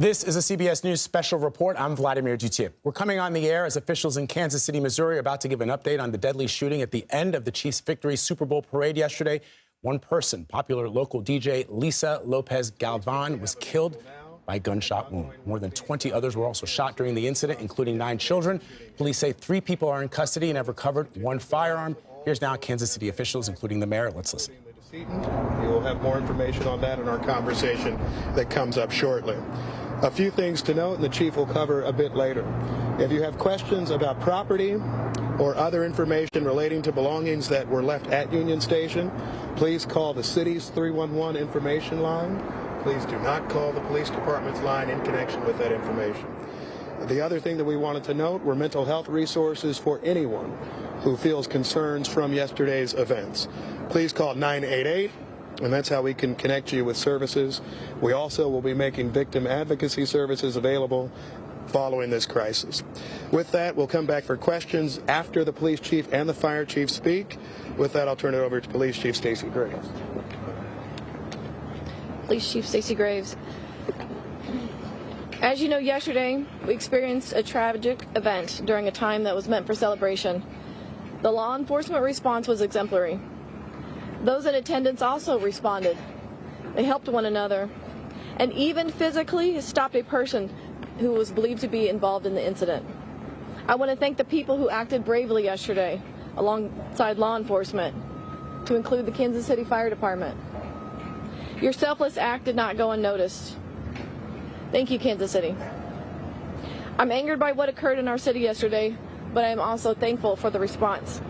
This is a CBS News special report. I'm Vladimir Duthier. We're coming on the air as officials in Kansas City, Missouri are about to give an update on the deadly shooting at the end of the Chiefs' victory Super Bowl parade yesterday. One person, popular local DJ Lisa Lopez Galvan, was killed by a gunshot wound. More than 20 others were also shot during the incident, including 9 children. Police say 3 people are in custody and have recovered 1 firearm. Here's now Kansas City officials, including the mayor. Let's listen. You will have more information on that in our conversation that comes up shortly. A few things to note, and the chief will cover a bit later. If you have questions about property or other information relating to belongings that were left at Union Station, please call the city's 311 information line. Please do not call the police department's line in connection with that information. The other thing that we wanted to note were mental health resources for anyone who feels concerns from yesterday's events. Please call 988. And that's how we can connect you with services. We also will be making victim advocacy services available following this crisis. With that, we'll come back for questions after the police chief and the fire chief speak. With that, I'll turn it over to Police Chief Stacey Graves. Police Chief Stacey Graves. As you know, yesterday we experienced a tragic event during a time that was meant for celebration. The law enforcement response was exemplary. Those in attendance also responded. They helped one another and even physically stopped a person who was believed to be involved in the incident. I want to thank the people who acted bravely yesterday alongside law enforcement, to include the Kansas City Fire Department. Your selfless act did not go unnoticed. Thank you, Kansas City. I'm angered by what occurred in our city yesterday, but I am also thankful for the response.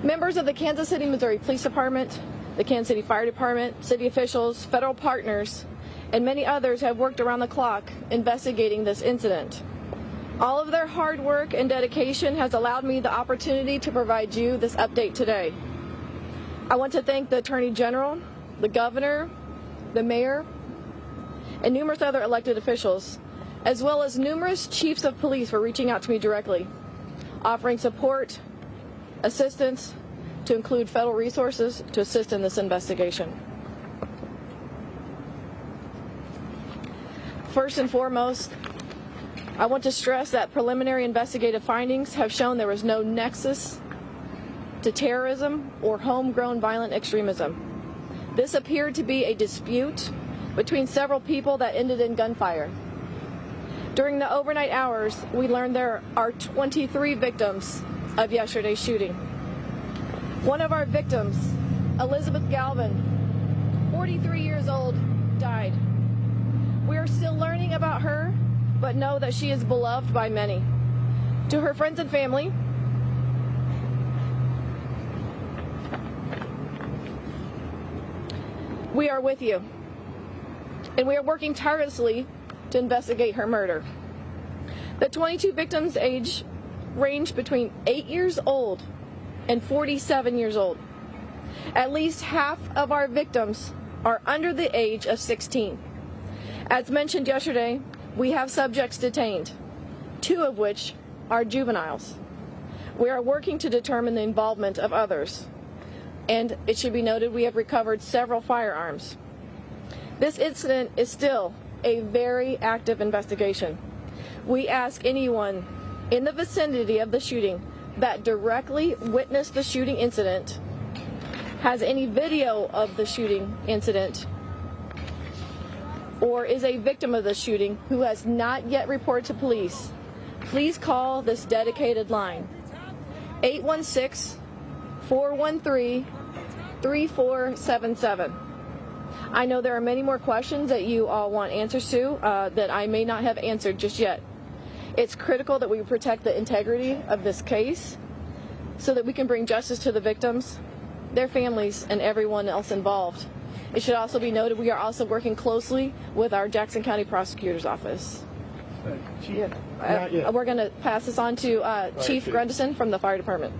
Members of the Kansas City, Missouri Police Department, the Kansas City Fire Department, city officials, federal partners, and many others have worked around the clock investigating this incident. All of their hard work and dedication has allowed me the opportunity to provide you this update today. I want to thank the Attorney General, the Governor, the Mayor, and numerous other elected officials, as well as numerous chiefs of police for reaching out to me directly, offering support, assistance, to include federal resources to assist in this investigation. First and foremost, I want to stress that preliminary investigative findings have shown there was no nexus to terrorism or homegrown violent extremism. This appeared to be a dispute between several people that ended in gunfire. During the overnight hours, we learned there are 23 victims of yesterday's shooting. One of our victims, Elizabeth Galvin, 43 years old, died. We are still learning about her, but know that she is beloved by many. To her friends and family, we are with you, and we are working tirelessly to investigate her murder. The 22 victims' age range between 8 years old and 47 years old. At least half of our victims are under the age of 16. As mentioned yesterday, we have subjects detained, 2 of which are juveniles. We are working to determine the involvement of others, and it should be noted we have recovered several firearms. This incident is still a very active investigation. We ask anyone in the vicinity of the shooting that directly witnessed the shooting incident, has any video of the shooting incident, or is a victim of the shooting who has not yet reported to police, please call this dedicated line, 816-413-3477. I know there are many more questions that you all want answers to that I may not have answered just yet. It's critical that we protect the integrity of this case so that we can bring justice to the victims, their families, and everyone else involved. It should also be noted we are also working closely with our Jackson County Prosecutor's Office. We're going to pass this on to Chief Grundison from the Fire Department.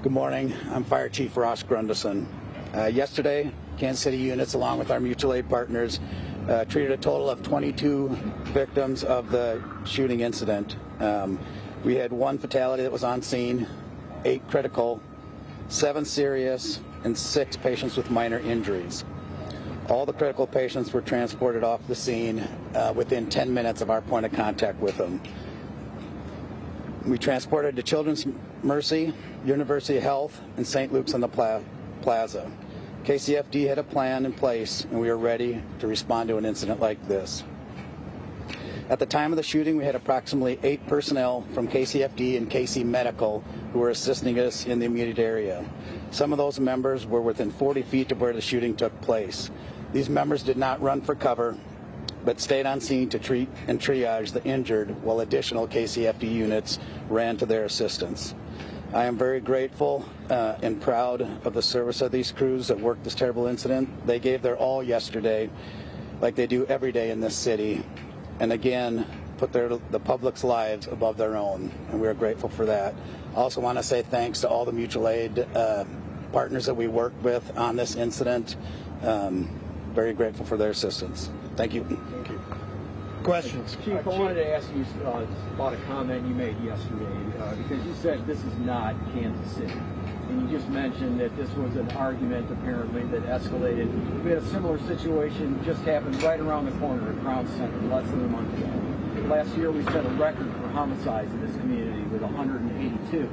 Good morning. I'm Fire Chief Ross Grundison. Yesterday, Kansas City units, along with our mutual aid partners, treated a total of 22 victims of the shooting incident. We had 1 fatality that was on scene, 8 critical, 7 serious, and 6 patients with minor injuries. All the critical patients were transported off the scene within 10 minutes of our point of contact with them. We transported to Children's Mercy, University of Health, and St. Luke's on the Plaza. KCFD had a plan in place, and we were ready to respond to an incident like this. At the time of the shooting, we had approximately 8 personnel from KCFD and KC Medical who were assisting us in the immediate area. Some of those members were within 40 feet of where the shooting took place. These members did not run for cover, but stayed on scene to treat and triage the injured while additional KCFD units ran to their assistance. I am very grateful and proud of the service of these crews that worked this terrible incident. They gave their all yesterday, like they do every day in this city, and again, put the public's lives above their own, and we are grateful for that. I also want to say thanks to all the mutual aid partners that we worked with on this incident. Very grateful for their assistance. Thank you. Thank you. Questions? Chief, I wanted to ask you about a comment you made yesterday, because you said this is not Kansas City. And you just mentioned that this was an argument, apparently, that escalated. We had a similar situation just happened right around the corner at Crown Center less than a month ago. Last year, we set a record for homicides in this community with 182.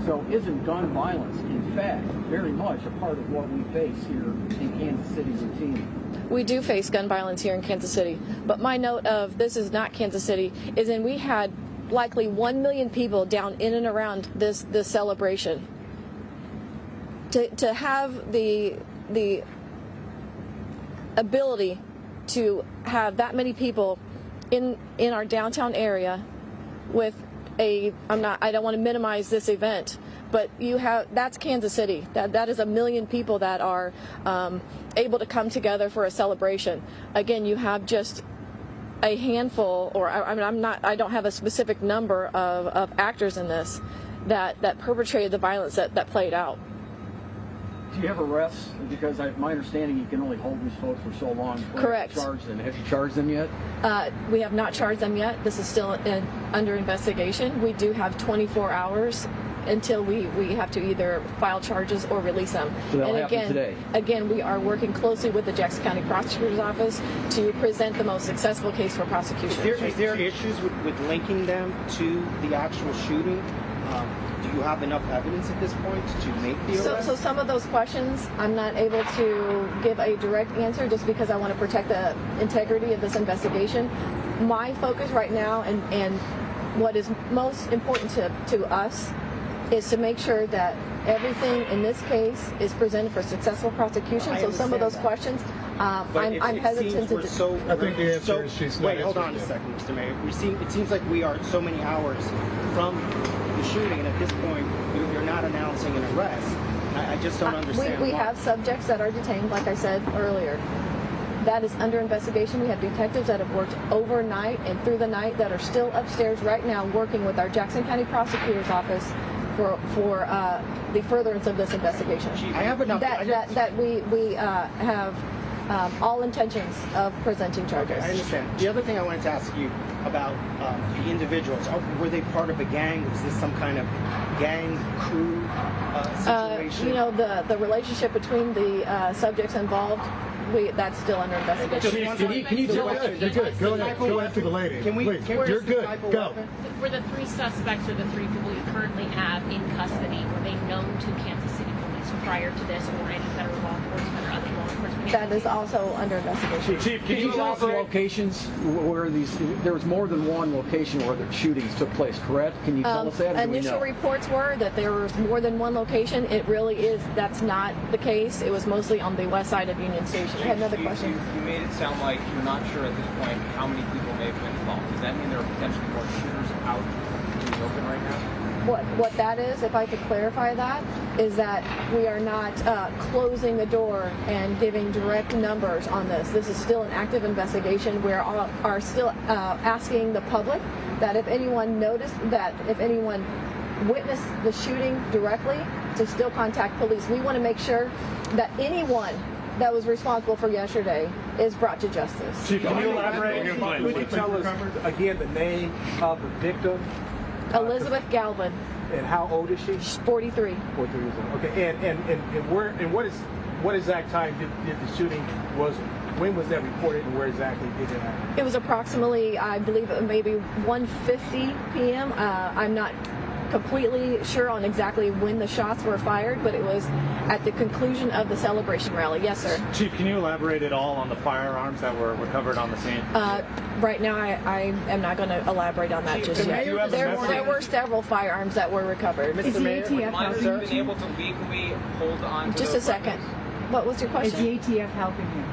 So isn't gun violence, in fact, very much a part of what we face here in Kansas City routinely? We do face gun violence here in Kansas City, but my note of this is not Kansas City is in we had likely 1 million people down in and around this celebration. To have the ability to have that many people in our downtown area with I don't want to minimize this event, but that's Kansas City. That is 1 million people that are able to come together for a celebration. Again, you have just a handful, or I don't have a specific number of actors in this that perpetrated the violence that played out. Do you have arrests? Because my understanding, you can only hold these folks for so long. Correct. Charge them. Have you charged them yet? We have not charged them yet. This is still under investigation. We do have 24 hours until we have to either file charges or release them. So that'll happen today. Again, we are working closely with the Jackson County Prosecutor's Office to present the most successful case for prosecution. Is there issues with linking them to the actual shooting? Do you have enough evidence at this point to make the arrest? So some of those questions, I'm not able to give a direct answer just because I want to protect the integrity of this investigation. My focus right now and what is most important to us is to make sure that everything in this case is presented for successful prosecution. So some of those questions, I'm hesitant to. I think the answer is she's not. Wait, hold on a second, Mr. Mayor. It seems like we are so many hours from the shooting, and at this point, you're not announcing an arrest. I just don't understand. We have subjects that are detained, like I said earlier. That is under investigation. We have detectives that have worked overnight and through the night that are still upstairs right now working with our Jackson County Prosecutor's Office for the furtherance of this investigation. I have enough. That we have all intentions of presenting charges. Okay, I understand. The other thing I wanted to ask you about the individuals. Were they part of a gang? Was this some kind of gang crew situation? The relationship between the subjects involved, that's still under investigation. Can you tell us? You're good. Go after the lady. Please. You're good. Go. Were the 3 suspects or the 3 people you currently have in custody, were they known to Kansas City Police prior to this or any federal law enforcement or other law enforcement? That is also under investigation. Chief, can you tell us the locations where there was more than one location where the shootings took place, correct? Can you tell us that? Initial reports were that there was more than one location. It really is, that's not the case. It was mostly on the west side of Union Station. I had another question. You made it sound like you're not sure at this point how many people may have been involved. Does that mean there are potentially more shooters out in the open right now? What that is, if I could clarify that, is that we are not closing the door and giving direct numbers on this. This is still an active investigation. We are still asking the public that if anyone witnessed the shooting directly, to still contact police. We want to make sure that anyone that was responsible for yesterday is brought to justice. Chief, can you elaborate? Could you tell us again the name of the victim? Elizabeth Galvin, And how old is she? she's 43. 43 years old. Okay. And where and what exact time did the shooting was? When was that reported, and where exactly did it happen? It was approximately, I believe, maybe 1:50 p.m. I'm not completely sure on exactly when the shots were fired, but it was at the conclusion of the celebration rally. Yes, sir. Chief, can you elaborate at all on the firearms that were recovered on the scene? Right now, I am not going to elaborate on that just yet. There were several firearms that were recovered. Mr. Mayor, Would minors have been able to legally hold on to Just a those second. weapons? What was your question? Is the ATF helping you?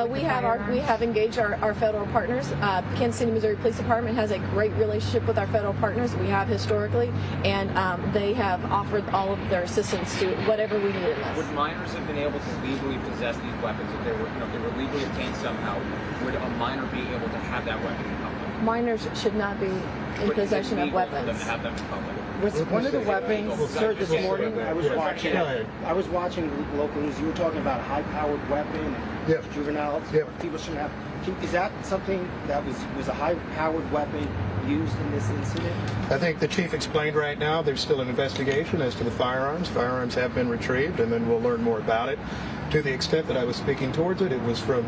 We have engaged our federal partners. Kansas City, Missouri Police Department has a great relationship with our federal partners. We have historically, and they have offered all of their assistance to whatever we need in this. Would minors have been able to legally possess these weapons if they were, if they were legally obtained somehow? Would a minor be able to have that weapon in public? Minors should not be in possession of For them weapons. to have them in public. Was one of the weapons, sir, this morning, I was watching local news. You were talking about a high-powered weapon, Yep. juveniles. Yep. People shouldn't have. Is that something that was a high-powered weapon used in this incident? I think the chief explained right now there's still an investigation as to the firearms. Firearms have been retrieved, and then we'll learn more about it. To the extent that I was speaking towards it, it was from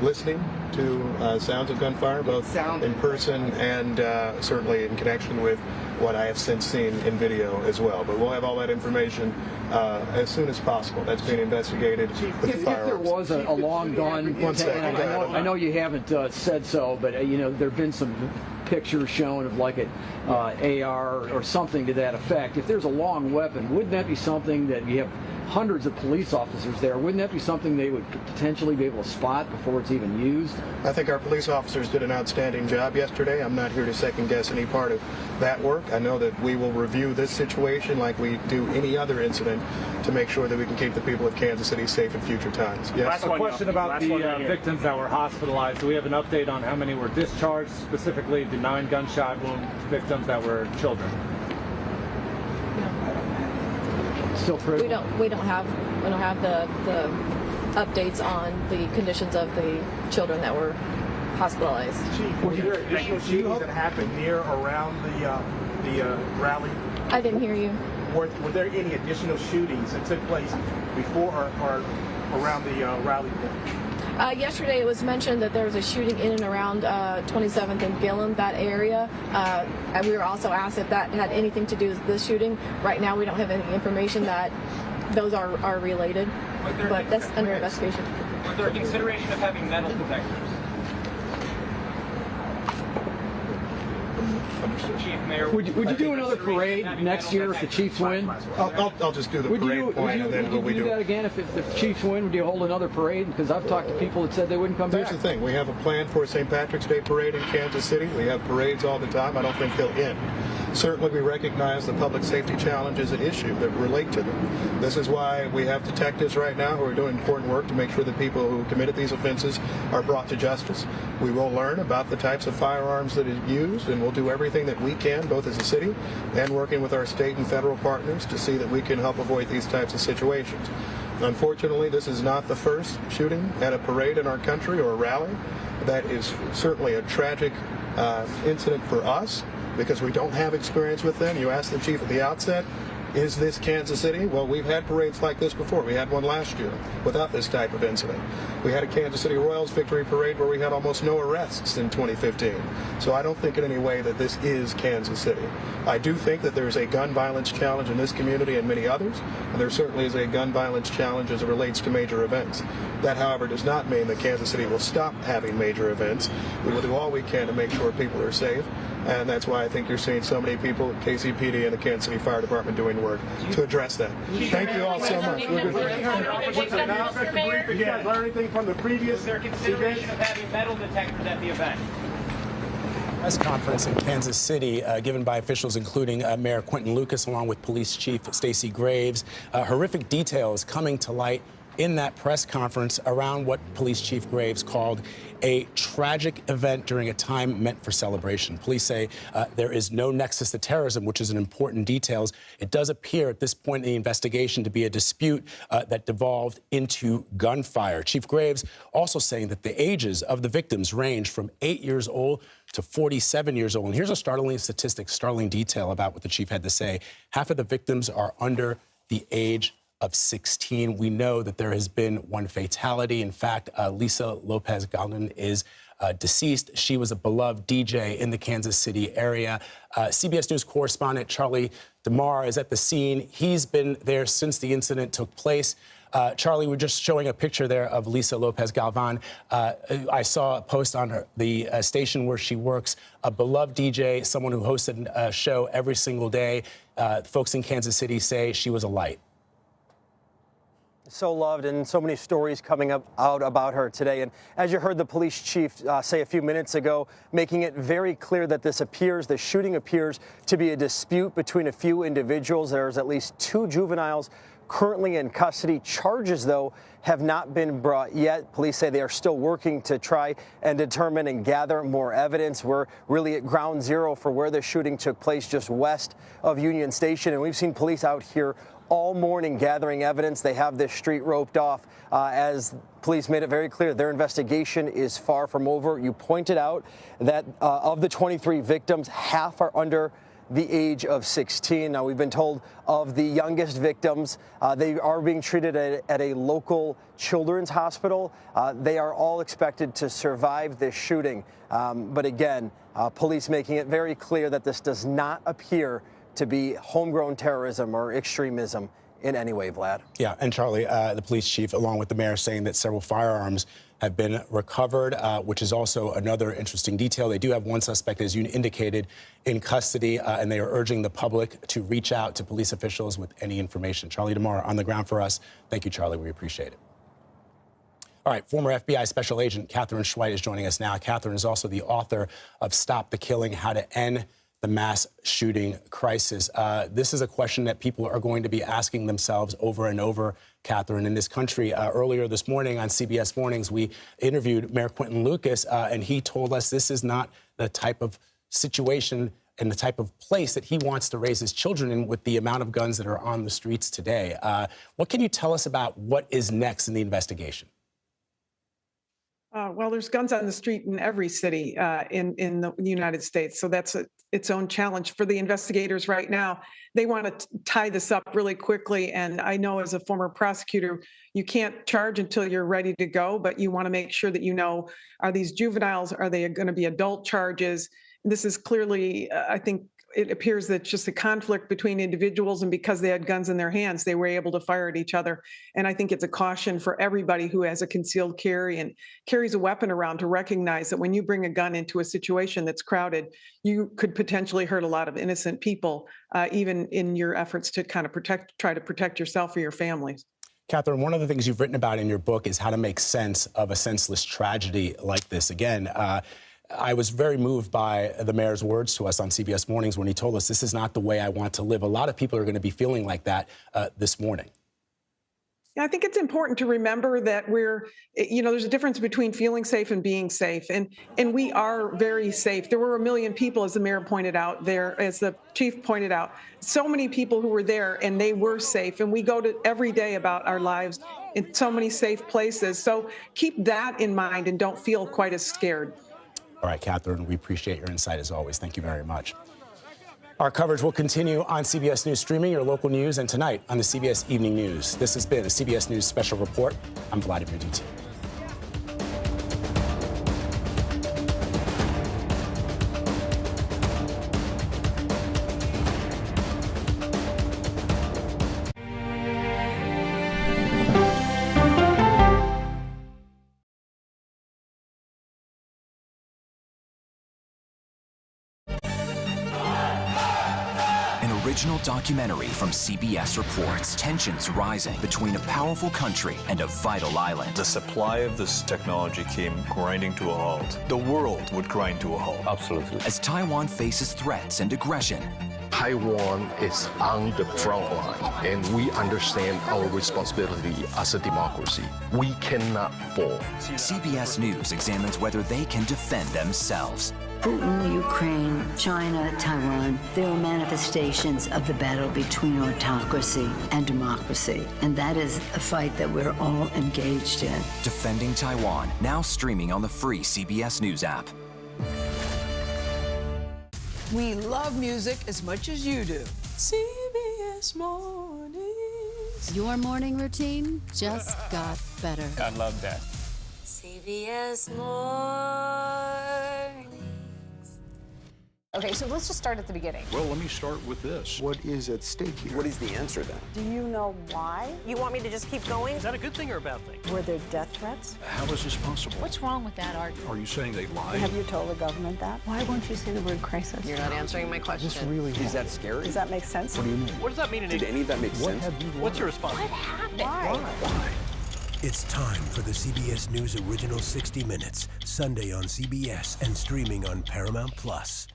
listening to sounds of gunfire, both in person and certainly in connection with what I have since seen in video as well. But we'll have all that information as soon as possible. That's being investigated with the If firearms. there was a long gun, One second. and I know you haven't said so, but there have been some pictures shown of like an AR or something to that effect. If there's a long weapon, wouldn't that be something that you have hundreds of police officers there? Wouldn't that be something they would potentially be able to spot before it's even used? I think our police officers did an outstanding job yesterday. I'm not here to second guess any part of that work. I know that we will review this situation like we do any other incident to make sure that we can keep the people of Kansas City safe in future times. Yes? A question about the victims that were hospitalized. Do we have an update on how many were discharged, specifically the 9 gunshot wound victims that were children? Still critical. We don't have the updates on the conditions of the children that were hospitalized. Chief, were there additional shootings that happened near or around the rally? I didn't hear you. Were there any additional shootings that took place before or around the rally? Yesterday it was mentioned that there was a shooting in and around 27th and Gillum, that area. And we were also asked if that had anything to do with this shooting. Right now we don't have any information that those are related, but that's under investigation. Was there a consideration of having metal detectors? Chief, Mayor, Would you do another parade next year if the Chiefs win? I'll just do the parade point and then would we you do that again if the Chiefs win? Would you hold another parade? Because I've talked to people that said they wouldn't come back. Here's the thing. We have a plan for a St. Patrick's Day parade in Kansas City. We have parades all the time. I don't think they'll end. Certainly, we recognize the public safety challenges at issue that relate to them. This is why we have detectives right now who are doing important work to make sure that people who committed these offenses are brought to justice. We will learn about the types of firearms that are used, and we'll do everything that we can, both as a city and working with our state and federal partners, to see that we can help avoid these types of situations. Unfortunately, this is not the first shooting at a parade in our country or a rally. That is certainly a tragic incident for us, because we don't have experience with them. You asked the chief at the outset, is this Kansas City? Well, we've had parades like this before. We had one last year without this type of incident. We had a Kansas City Royals victory parade where we had almost no arrests in 2015. So I don't think in any way that this is Kansas City. I do think that there's a gun violence challenge in this community and many others, and there certainly is a gun violence challenge as it relates to major events. That, however, does not mean that Kansas City will stop having major events. We will do all we can to make sure people are safe. And that's why I think you're seeing so many people at KCPD and the Kansas City Fire Department doing work to address that. Thank you all so much. We're good. Did you guys learn anything from the previous? Was there consideration of having metal detectors at the event? Press conference in Kansas City given by officials including Mayor Quentin Lucas along with Police Chief Stacey Graves. Horrific details coming to light in that press conference around what Police Chief Graves called a tragic event during a time meant for celebration. Police say there is no nexus to terrorism, which is an important detail. It does appear at this point in the investigation to be a dispute that devolved into gunfire. Chief Graves also saying that the ages of the victims range from 8 years old to 47 years old. And here's a startling statistic, startling detail about what the chief had to say. Half of the victims are under the age of 16. We know that there has been one fatality. In fact, Lisa Lopez Galvan is deceased. She was a beloved DJ in the Kansas City area. CBS News correspondent Charlie DeMar is at the scene. He's been there since the incident took place. Charlie, we're just showing a picture there of Lisa Lopez Galvan. I saw a post on the station where she works, a beloved DJ, someone who hosted a show every single day. Folks in Kansas City say she was a light. So loved, and so many stories coming out about her today. And as you heard the police chief say a few minutes ago, making it very clear that the shooting appears to be a dispute between a few individuals. There's at least 2 juveniles currently in custody. Charges, though, have not been brought yet. Police say they are still working to try and determine and gather more evidence. We're really at ground zero for where the shooting took place, just west of Union Station. And we've seen police out here all morning gathering evidence. They have this street roped off as police made it very clear their investigation is far from over. You pointed out that of the 23 victims, half are under the age of 16. Now, we've been told of the youngest victims, they are being treated at a local children's hospital. They are all expected to survive this shooting. But again, police making it very clear that this does not appear to be homegrown terrorism or extremism in any way, Vlad. Yeah, and Charlie, the police chief, along with the mayor, saying that several firearms have been recovered, which is also another interesting detail. They do have one suspect, as you indicated, in custody, and they are urging the public to reach out to police officials with any information. Charlie DeMar on the ground for us. Thank you, Charlie. We appreciate it. All right, former FBI Special Agent Catherine Schweit is joining us now. Catherine is also the author of Stop the Killing, How to End the Mass Shooting Crisis. This is a question that people are going to be asking themselves over and over, Catherine, in this country. Earlier this morning on CBS Mornings, we interviewed Mayor Quinton Lucas, and he told us this is not the type of situation and the type of place that he wants to raise his children in with the amount of guns that are on the streets today. What can you tell us about what is next in the investigation? Well, there's guns on the street in every city in the United States, so that's its own challenge for the investigators right now. They want to tie this up really quickly, and I know as a former prosecutor, you can't charge until you're ready to go, but you want to make sure that you know, are these juveniles, are they going to be adult charges? This is clearly, I think, it appears that just a conflict between individuals, and because they had guns in their hands, they were able to fire at each other. And I think it's a caution for everybody who has a concealed carry and carries a weapon around to recognize that when you bring a gun into a situation that's crowded, you could potentially hurt a lot of innocent people, even in your efforts to kind of try to protect yourself or your families. Catherine, one of the things you've written about in your book is how to make sense of a senseless tragedy like this. Again, I was very moved by the mayor's words to us on CBS Mornings when he told us this is not the way I want to live. A lot of people are going to be feeling like that this morning. Yeah, I think it's important to remember that there's a difference between feeling safe and being safe. And we are very safe. There were 1 million people, as the mayor pointed out there, as the chief pointed out, so many people who were there and they were safe. And we go to every day about our lives in so many safe places. So keep that in mind and don't feel quite as scared. All right, Catherine, we appreciate your insight as always. Thank you very much. Our coverage will continue on CBS News Streaming, your local news, and tonight on the CBS Evening News. This has been a CBS News Special Report. I'm Vladimir Dutin. Original documentary from CBS reports tensions rising between a powerful country and a vital island. The supply of this technology came grinding to a halt. The world would grind to a halt. Absolutely. As Taiwan faces threats and aggression, Taiwan is on the front line, and we understand our responsibility as a democracy. We cannot fall. CBS News examines whether they can defend themselves. Putin, Ukraine, China, Taiwan, they are manifestations of the battle between autocracy and democracy. And that is a fight that we're all engaged in. Defending Taiwan, now streaming on the free CBS News app. We love music as much as you do. CBS Mornings. Your morning routine just got better. I love that. CBS Mornings. Okay, so let's just start at the beginning. Well, let me start with this. What is at stake here? What is the answer then? Do you know why? You want me to just keep going? Is that a good thing or a bad thing? Were there death threats? How is this possible? What's wrong with that argument? Are you saying they lied? Have you told the government that? Why won't you say the word crisis? You're not answering my question. Is that scary? Does that make sense? What do you mean? What does that mean? Did any of that make sense? What's your response? What happened? Why? It's time for the CBS News Original 60 Minutes, Sunday on CBS and streaming on Paramount Plus.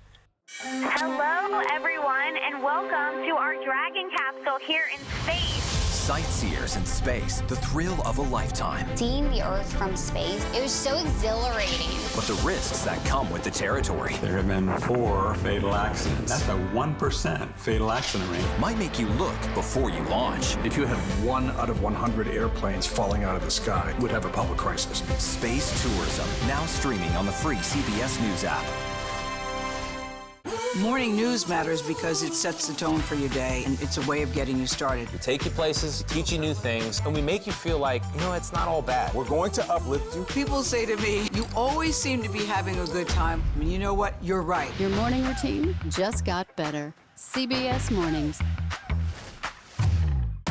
Hello, everyone, and welcome to our Dragon capsule here in space. Sightseers in space, the thrill of a lifetime. Seeing the Earth from space, it was so exhilarating. But the risks that come with the territory. There have been 4 fatal accidents. That's a 1% fatal accident rate. Might make you look before you launch. If you had 1 out of 100 airplanes falling out of the sky, we'd have a public crisis. Space tourism, now streaming on the free CBS News app. Morning news matters because it sets the tone for your day, and it's a way of getting you started. We take you places, teach you new things, and we make you feel like, it's not all bad. We're going to uplift you. People say to me, you always seem to be having a good time. And you know what? You're right. Your morning routine just got better. CBS Mornings.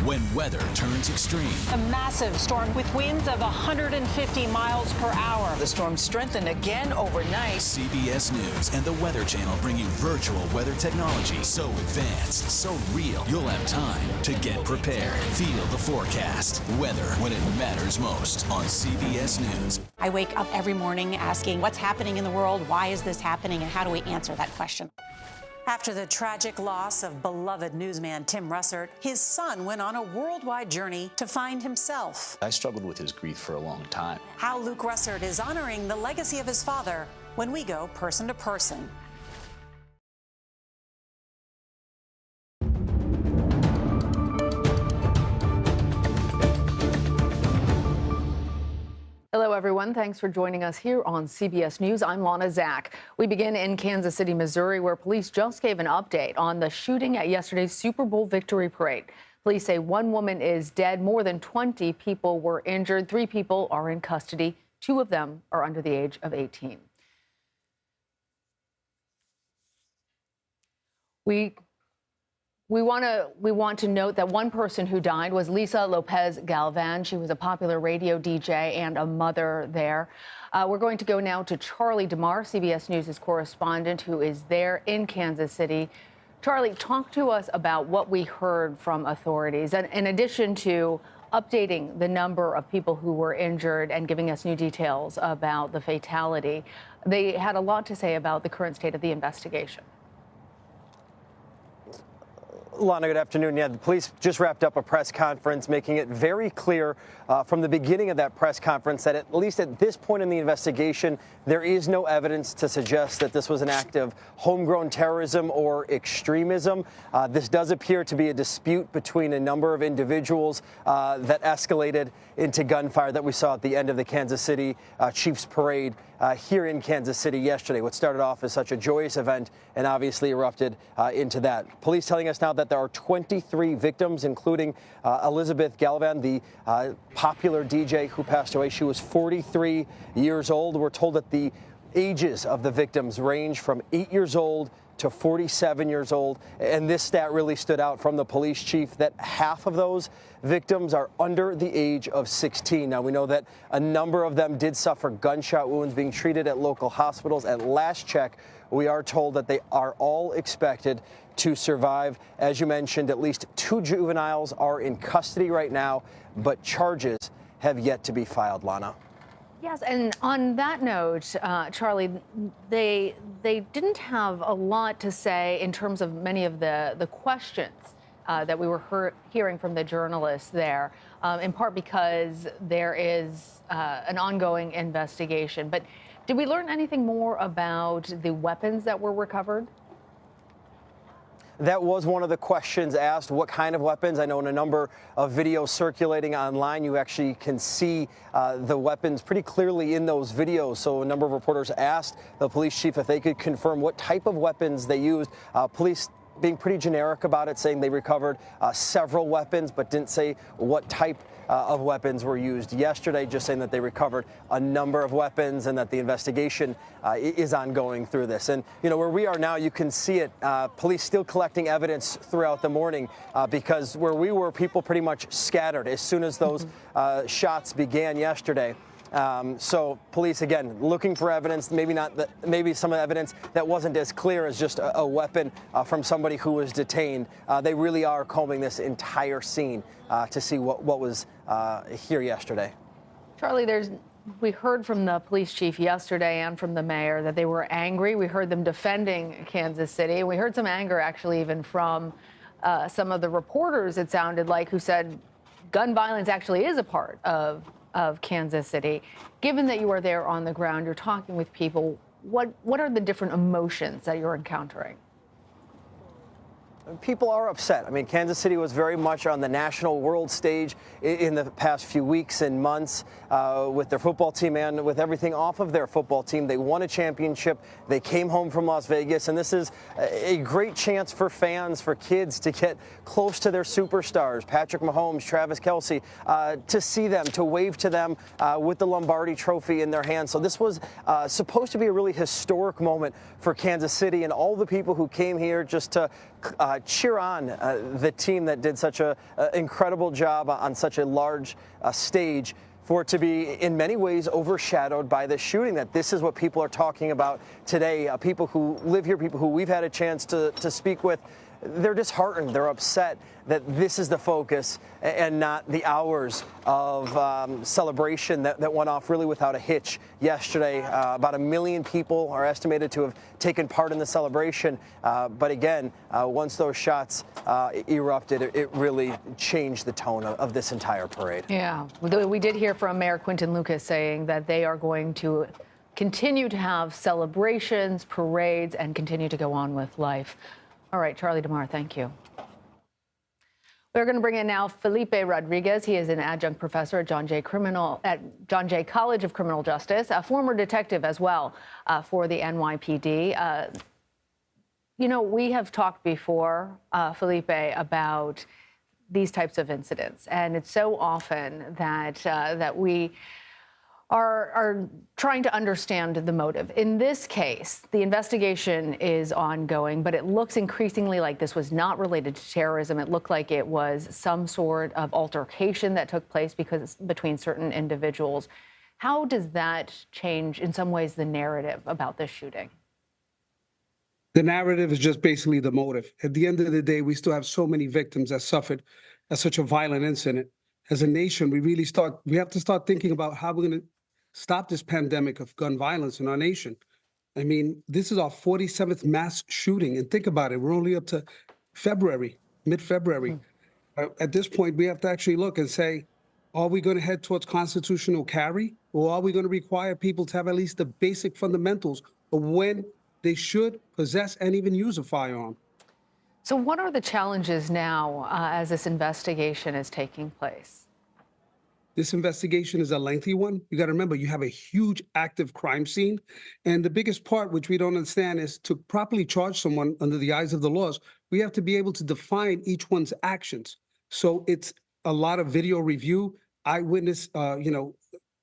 When weather turns extreme. A massive storm with winds of 150 miles per hour. The storm strengthened again overnight. CBS News and the Weather Channel bring you virtual weather technology so advanced, so real, you'll have time to get prepared. Feel the forecast. Weather when it matters most on CBS News. I wake up every morning asking what's happening in the world, why is this happening, and how do we answer that question? After the tragic loss of beloved newsman Tim Russert, his son went on a worldwide journey to find himself. I struggled with his grief for a long time. How Luke Russert is honoring the legacy of his father when we go person to person. Hello, everyone. Thanks for joining us here on CBS News. I'm Lana Zach. We begin in Kansas City, Missouri, where police just gave an update on the shooting at yesterday's Super Bowl victory parade. Police say 1 woman is dead. More than 20 people were injured. 3 people are in custody. 2 of them are under the age of 18. We want to note that one person who died was Lisa Lopez Galvan. She was a popular radio DJ and a mother there. We're going to go now to Charlie DeMar, CBS News' correspondent, who is there in Kansas City. Charlie, talk to us about what we heard from authorities, and in addition to updating the number of people who were injured and giving us new details about the fatality. They had a lot to say about the current state of the investigation. Lana, good afternoon. Yeah, the police just wrapped up a press conference making it very clear from the beginning of that press conference that at least at this point in the investigation, there is no evidence to suggest that this was an act of homegrown terrorism or extremism. This does appear to be a dispute between a number of individuals that escalated into gunfire that we saw at the end of the Kansas City Chiefs parade here in Kansas City yesterday. What started off as such a joyous event and obviously erupted into that. Police telling us now that there are 23 victims, including Elizabeth Galvan, the popular DJ who passed away. She was 43 years old. We're told that the ages of the victims range from 8 years old to 47 years old. And this stat really stood out from the police chief, that half of those victims are under the age of 16. Now, we know that a number of them did suffer gunshot wounds being treated at local hospitals. At last check, we are told that they are all expected to survive. As you mentioned, at least 2 juveniles are in custody right now, but charges have yet to be filed, Lana. Yes, and on that note, Charlie, they didn't have a lot to say in terms of many of the questions that we were hearing from the journalists there, in part because there is an ongoing investigation. But did we learn anything more about the weapons that were recovered? That was one of the questions asked, what kind of weapons? I know in a number of videos circulating online, you actually can see the weapons pretty clearly in those videos. So a number of reporters asked the police chief if they could confirm what type of weapons they used. Police being pretty generic about it, saying they recovered several weapons, but didn't say what type of weapons were used yesterday, just saying that they recovered a number of weapons and that the investigation is ongoing through this. And, you know, where we are now, you can see it. Police still collecting evidence throughout the morning because where we were, people pretty much scattered as soon as those shots began yesterday. So police, again, looking for evidence, maybe some evidence that wasn't as clear as just a weapon from somebody who was detained. They really are combing this entire scene to see what was here yesterday. Charlie, we heard from the police chief yesterday and from the mayor that they were angry. We heard them defending Kansas City. We heard some anger actually even from some of the reporters, it sounded like, who said gun violence actually is a part of Kansas City. Given that you are there on the ground, you're talking with people, what are the different emotions that you're encountering? People are upset. I mean, Kansas City was very much on the national world stage in the past few weeks and months with their football team and with everything off of their football team. They won a championship. They came home from Las Vegas, and this is a great chance for fans, for kids to get close to their superstars, Patrick Mahomes, Travis Kelce, to see them, to wave to them with the Lombardi Trophy in their hands. So this was supposed to be a really historic moment for Kansas City and all the people who came here just to cheer on the team that did such an incredible job on such a large stage, for it to be in many ways overshadowed by the shooting. That this is what people are talking about today. People who live here, people who we've had a chance to speak with, they're disheartened. They're upset that this is the focus and not the hours of celebration that went off really without a hitch yesterday. About 1 million people are estimated to have taken part in the celebration. But again, once those shots erupted, it really changed the tone of this entire parade. Yeah, we did hear from Mayor Quinton Lucas saying that they are going to continue to have celebrations, parades, and continue to go on with life. All right, Charlie DeMar, thank you. We're going to bring in now Felipe Rodriguez. He is an adjunct professor at John Jay College of Criminal Justice, a former detective as well for the NYPD. You know, we have talked before, Felipe, about these types of incidents, and it's so often that we are trying to understand the motive. In this case, the investigation is ongoing, but it looks increasingly like this was not related to terrorism. It looked like it was some sort of altercation that took place between certain individuals. How does that change, in some ways, the narrative about this shooting? The narrative is just basically the motive. At the end of the day, we still have so many victims that suffered at such a violent incident. As a nation, we have to start thinking about how we're going to stop this pandemic of gun violence in our nation. I mean, this is our 47th mass shooting. And think about it, we're only up to February, mid-February. At this point, we have to actually look and say, are we going to head towards constitutional carry? Or are we going to require people to have at least the basic fundamentals of when they should possess and even use a firearm? So what are the challenges now as this investigation is taking place? This investigation is a lengthy one. You got to remember, you have a huge active crime scene. And the biggest part, which we don't understand, is to properly charge someone under the eyes of the laws, we have to be able to define each one's actions. So it's a lot of video review, eyewitness,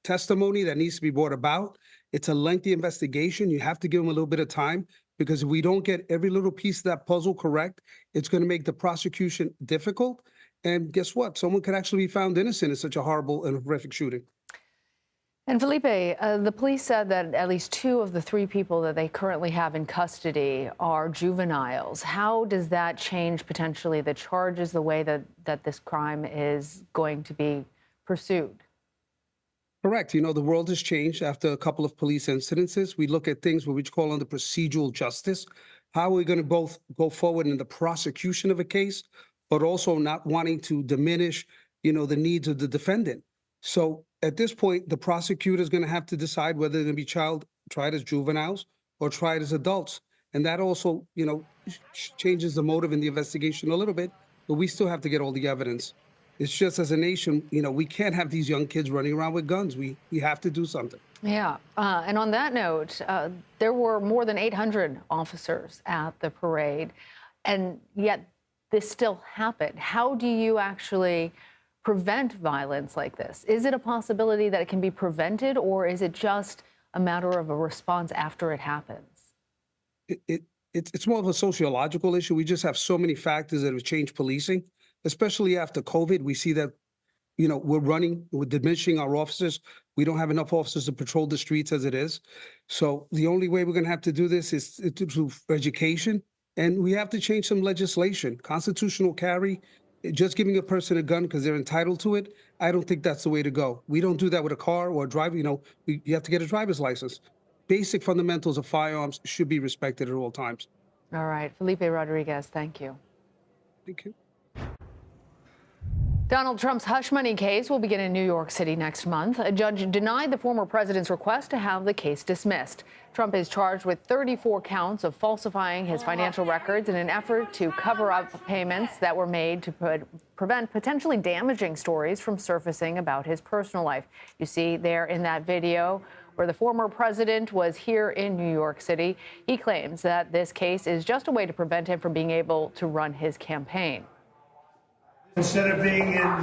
testimony that needs to be brought about. It's a lengthy investigation. You have to give them a little bit of time, because if we don't get every little piece of that puzzle correct, it's going to make the prosecution difficult. And guess what? Someone could actually be found innocent in such a horrible and horrific shooting. And Felipe, the police said that at least 2 of the 3 people that they currently have in custody are juveniles. How does that change potentially the charges, the way that this crime is going to be pursued? Correct. You know, the world has changed after a couple of police incidences. We look at things what we call under procedural justice. How are we going to both go forward in the prosecution of a case, but also not wanting to diminish, the needs of the defendant? So at this point, the prosecutor is going to have to decide whether they're going to be tried as juveniles or tried as adults. And that also, changes the motive in the investigation a little bit, but we still have to get all the evidence. It's just as a nation, we can't have these young kids running around with guns. We have to do something. Yeah. And on that note, there were more than 800 officers at the parade, and yet this still happened. How do you actually prevent violence like this? Is it a possibility that it can be prevented, or is it just a matter of a response after it happens? It's more of a sociological issue. We just have so many factors that have changed policing, especially after COVID. We see that, we're diminishing our officers. We don't have enough officers to patrol the streets as it is. So the only way we're going to have to do this is through education, and we have to change some legislation. Constitutional carry, just giving a person a gun because they're entitled to it, I don't think that's the way to go. We don't do that with a car or a driver. You have to get a driver's license. Basic fundamentals of firearms should be respected at all times. All right. Felipe Rodriguez, thank you. Thank you. Donald Trump's hush money case will begin in New York City next month. A judge denied the former president's request to have the case dismissed. Trump is charged with 34 counts of falsifying his financial records in an effort to cover up payments that were made to prevent potentially damaging stories from surfacing about his personal life. You see there in that video where the former president was here in New York City. He claims that this case is just a way to prevent him from being able to run his campaign. Instead of being in